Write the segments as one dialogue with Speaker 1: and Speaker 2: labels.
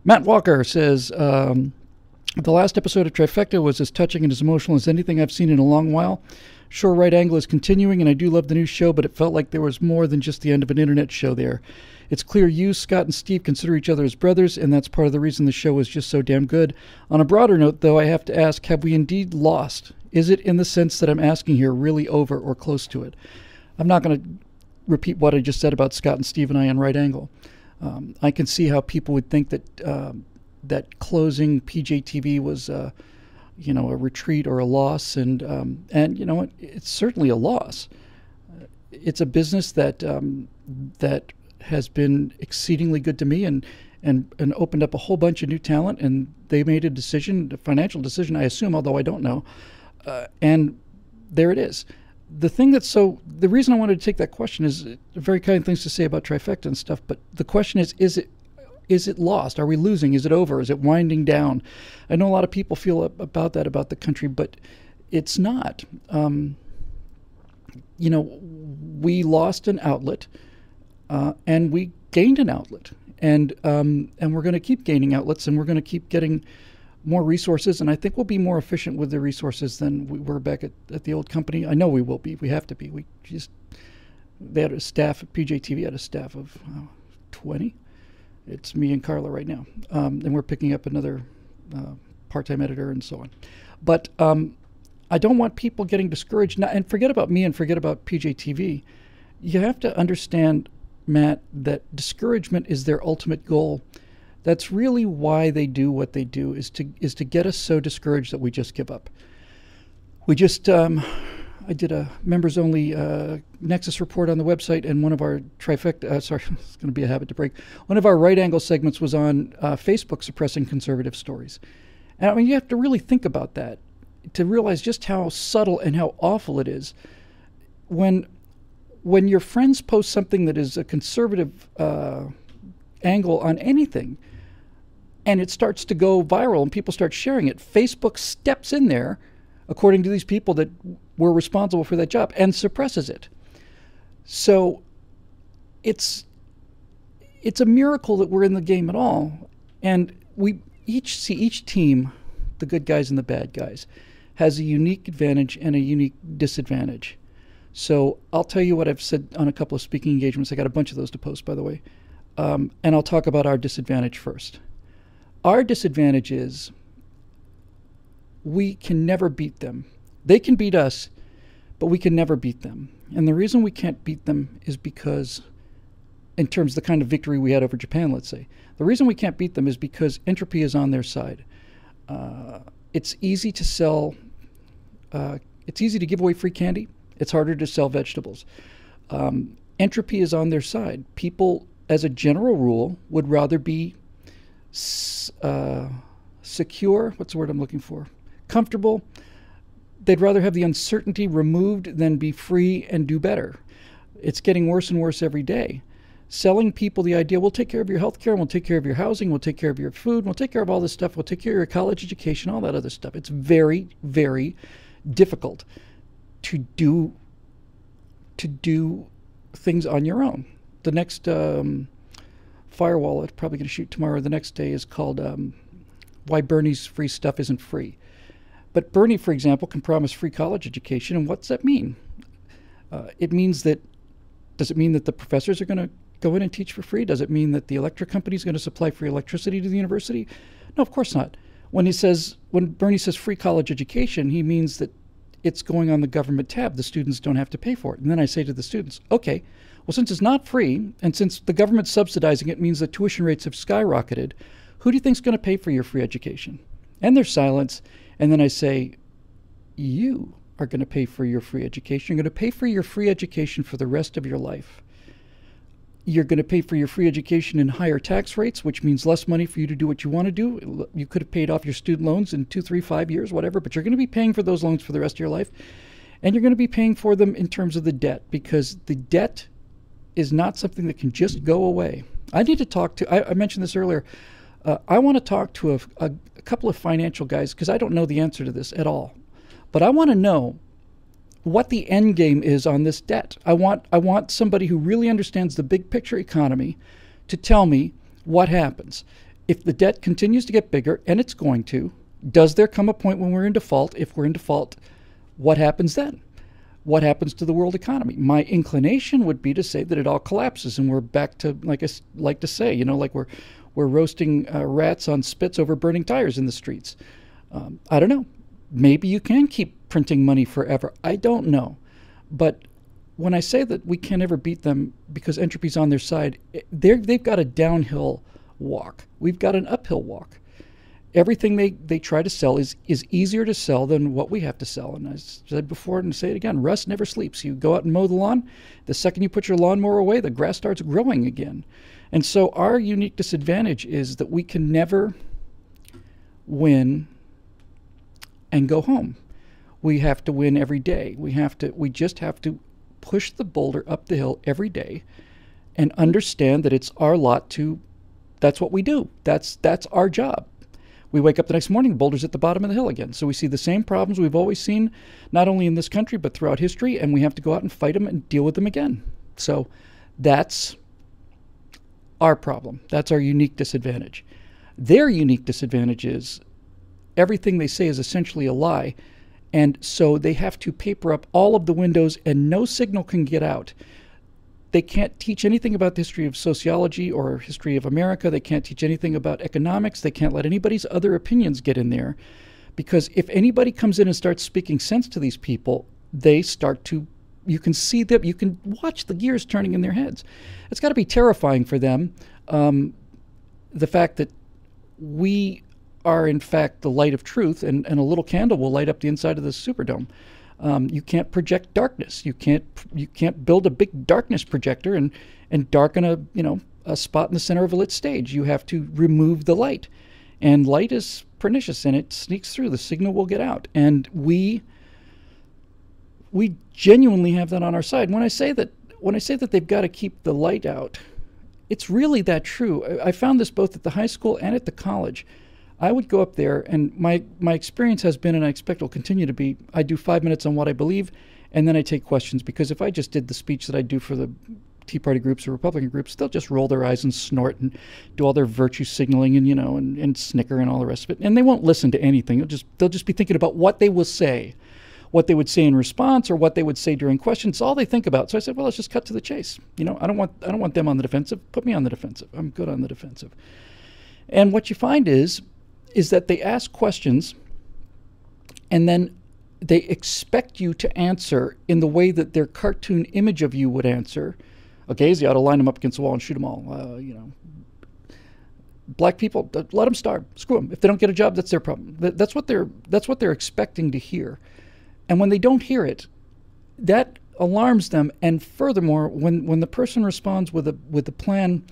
Speaker 1: Matt Walker says, the last episode of Trifecta was as touching and as emotional as anything I've seen in a long while. Sure, Right Angle is continuing, and I do love the new show, but it felt like there was more than just the end of an internet show there. It's clear you, Scott, and Steve consider each other as brothers, and that's part of the reason the show is just so damn good. On a broader note, though, I have to ask, have we indeed lost? Is it, in the sense that I'm asking here, really over or close to it? I'm not going to repeat what I just said about Scott and Steve and I on Right Angle. I can see how people would think that that closing PJTV was, a retreat or a loss, and you know what? It's certainly a loss. It's a business that that has been exceedingly good to me, and opened up a whole bunch of new talent, and they made a decision, a financial decision, I assume, although I don't know, and there it is. The reason I wanted to take that question is very kind things to say about Trifecta and stuff, but the question is it lost? Are we losing? Is it over? Is it winding down? I know a lot of people feel about that about the country, but it's not. We lost an outlet, and we gained an outlet, and we're going to keep gaining outlets, and we're going to keep getting more resources, and I think we'll be more efficient with the resources than we were back at the old company. I know we will be. We have to be. They had a staff at PJTV, had a staff of 20. It's me and Carla right now, and we're picking up another part-time editor and so on. But I don't want people getting discouraged. Now, and forget about me and forget about PJTV. You have to understand, Matt, that discouragement is their ultimate goal. That's really why they do what they do, is to get us so discouraged that we just give up. We just, I did a members-only Nexus report on the website, and one of our Trifecta, sorry, it's going to be a habit to break. One of our Right Angle segments was on Facebook suppressing conservative stories. And I mean, you have to really think about that to realize just how subtle and how awful it is. When your friends post something that is a conservative angle on anything, and it starts to go viral and people start sharing it, Facebook steps in there, according to these people that were responsible for that job, and suppresses it. So it's a miracle that we're in the game at all. And we each see each team, the good guys and the bad guys, has a unique advantage and a unique disadvantage. So I'll tell you what I've said on a couple of speaking engagements. I got a bunch of those to post, by the way. And I'll talk about our disadvantage first. Our disadvantage is we can never beat them. They can beat us, but we can never beat them. And the reason we can't beat them is because, in terms of the kind of victory we had over Japan, let's say, the reason we can't beat them is because entropy is on their side. It's easy to sell, it's easy to give away free candy. It's harder to sell vegetables. Entropy is on their side. People, as a general rule, would rather be secure, what's the word I'm looking for? Comfortable. They'd rather have the uncertainty removed than be free and do better. It's getting worse and worse every day. Selling people the idea, we'll take care of your health care, we'll take care of your housing, we'll take care of your food, we'll take care of all this stuff, we'll take care of your college education, all that other stuff. It's very, very difficult to do things on your own. The next firewall I'm probably going to shoot tomorrow, the next day, is called Why Bernie's Free Stuff Isn't Free. But Bernie, for example, can promise free college education, and what's that mean? It means that, does it mean that the professors are going to go in and teach for free? Does it mean that the electric company is going to supply free electricity to the university? No, of course not. When Bernie says free college education, he means that it's going on the government tab. The students don't have to pay for it. And then I say to the students, okay, well, since it's not free, and since the government's subsidizing it means that tuition rates have skyrocketed, who do you think is going to pay for your free education? And there's silence. And then I say, you are going to pay for your free education. You're going to pay for your free education for the rest of your life. You're going to pay for your free education in higher tax rates, which means less money for you to do what you want to do. You could have paid off your student loans in 2, 3, 5 years, whatever, but you're going to be paying for those loans for the rest of your life. And you're going to be paying for them in terms of the debt, because the debt is not something that can just go away. I need to talk to, I mentioned this earlier, I want to talk to a couple of financial guys, because I don't know the answer to this at all. But I want to know what the end game is on this debt. I want somebody who really understands the big picture economy to tell me what happens. if the debt continues to get bigger, and it's going to, does there come a point when we're in default? If we're in default, what happens then? What happens to the world economy? My inclination would be to say that it all collapses and we're back to, like I like to say, like we're roasting rats on spits over burning tires in the streets. I don't know. Maybe you can keep printing money forever. I don't know. But when I say that we can't ever beat them because entropy's on their side, they've got a downhill walk. We've got an uphill walk. Everything they try to sell is easier to sell than what we have to sell. And as I said before, and say it again, Russ never sleeps. You go out and mow the lawn. The second you put your lawnmower away, the grass starts growing again. And so our unique disadvantage is that we can never win and go home. We have to win every day. We just have to push the boulder up the hill every day and understand that it's our lot to, that's what we do. That's our job. We wake up the next morning, the boulder's at the bottom of the hill again. So we see the same problems we've always seen, not only in this country, but throughout history, and we have to go out and fight them and deal with them again. So that's our problem. That's our unique disadvantage. Their unique disadvantage is everything they say is essentially a lie, and so they have to paper up all of the windows and no signal can get out. They can't teach anything about the history of sociology or history of America. They can't teach anything about economics. They can't let anybody's other opinions get in there, because if anybody comes in and starts speaking sense to these people, they start to, you can see them, you can watch the gears turning in their heads. It's got to be terrifying for them, the fact that we are in fact the light of truth, and a little candle will light up the inside of the Superdome. You can't project darkness. You can't build a big darkness projector and darken a spot in the center of a lit stage. You have to remove the light, and light is pernicious and it sneaks through. The signal will get out, and we genuinely have that on our side. When I say that they've got to keep the light out, it's really that true. I found this both at the high school and at the college. I would go up there, and my experience has been, and I expect will continue to be, I do 5 minutes on what I believe, and then I take questions, because if I just did the speech that I do for the Tea Party groups or Republican groups, they'll just roll their eyes and snort and do all their virtue signaling and snicker and all the rest of it, and they won't listen to anything. They'll just be thinking about what they will say, what they would say in response, or what they would say during questions. It's all they think about. So I said, well, let's just cut to the chase. I don't want them on the defensive. Put me on the defensive. I'm good on the defensive. And what you find is that they ask questions, and then they expect you to answer in the way that their cartoon image of you would answer. Okay, so you ought to line them up against the wall and shoot them all. Black people, let them starve. Screw them. If they don't get a job, that's their problem. That's what they're expecting to hear. And when they don't hear it, that alarms them. And furthermore, when the person responds with a plan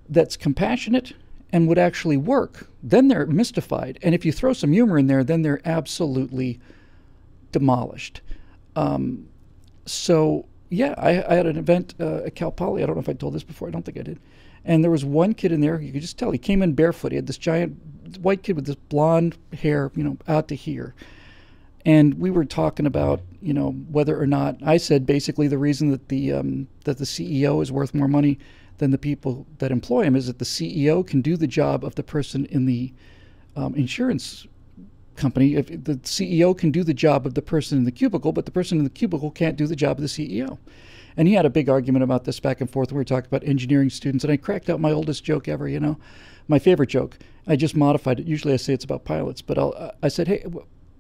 Speaker 1: that's compassionate and would actually work, then they're mystified. And if you throw some humor in there, then they're absolutely demolished. So yeah, I had an event at Cal Poly. I don't know if I told this before. I don't think I did. And there was one kid in there. You could just tell he came in barefoot. He had this giant white kid with this blonde hair, out to here. And we were talking about, whether or not, I said basically the reason that the CEO is worth more money than the people that employ him is that the CEO can do the job of the person in the insurance company. If the CEO can do the job of the person in the cubicle, but the person in the cubicle can't do the job of the CEO. And he had a big argument about this back and forth. We were talking about engineering students, and I cracked out my oldest joke ever, my favorite joke. I just modified it. Usually I say it's about pilots, but I said, hey,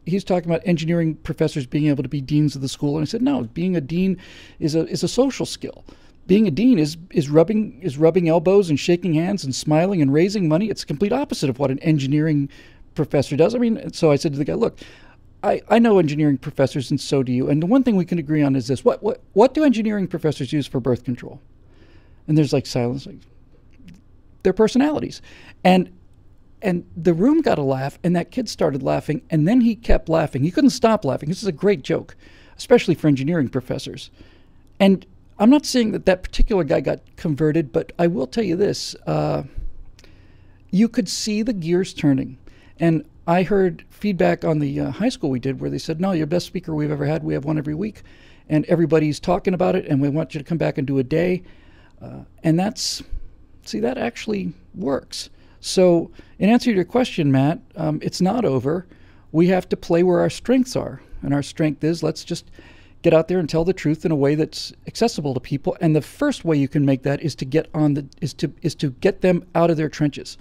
Speaker 1: he's talking about engineering professors being able to be deans of the school. And I said, no, being a dean is a social skill. Being a dean is rubbing elbows and shaking hands and smiling and raising money. It's the complete opposite of what an engineering professor does. I mean, so I said to the guy, look, I know engineering professors, and so do you. And the one thing we can agree on is this: what do engineering professors use for birth control? And there's like silence, like their personalities. And the room got a laugh, and that kid started laughing, and then he kept laughing. He couldn't stop laughing. This is a great joke, especially for engineering professors. And I'm not saying that particular guy got converted, but I will tell you this. You could see the gears turning. And I heard feedback on the high school we did where they said, no, you're the best speaker we've ever had. We have one every week. And everybody's talking about it, and we want you to come back and do a day. And that actually works. So in answer to your question, Matt, it's not over. We have to play where our strengths are. And our strength is, let's just get out there and tell the truth in a way that's accessible to people. And the first way you can make that is to get get them out of their trenches.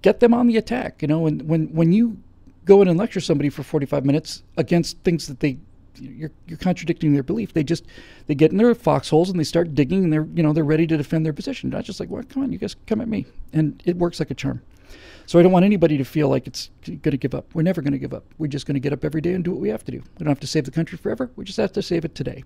Speaker 1: Get them on the attack. You know, when you go in and lecture somebody for 45 minutes against things that you're contradicting their belief, they get in their foxholes and they start digging, and they're ready to defend their position. Not just like, well, come on, you guys come at me. And it works like a charm. So I don't want anybody to feel like it's going to give up. We're never going to give up. We're just going to get up every day and do what we have to do. We don't have to save the country forever. We just have to save it today.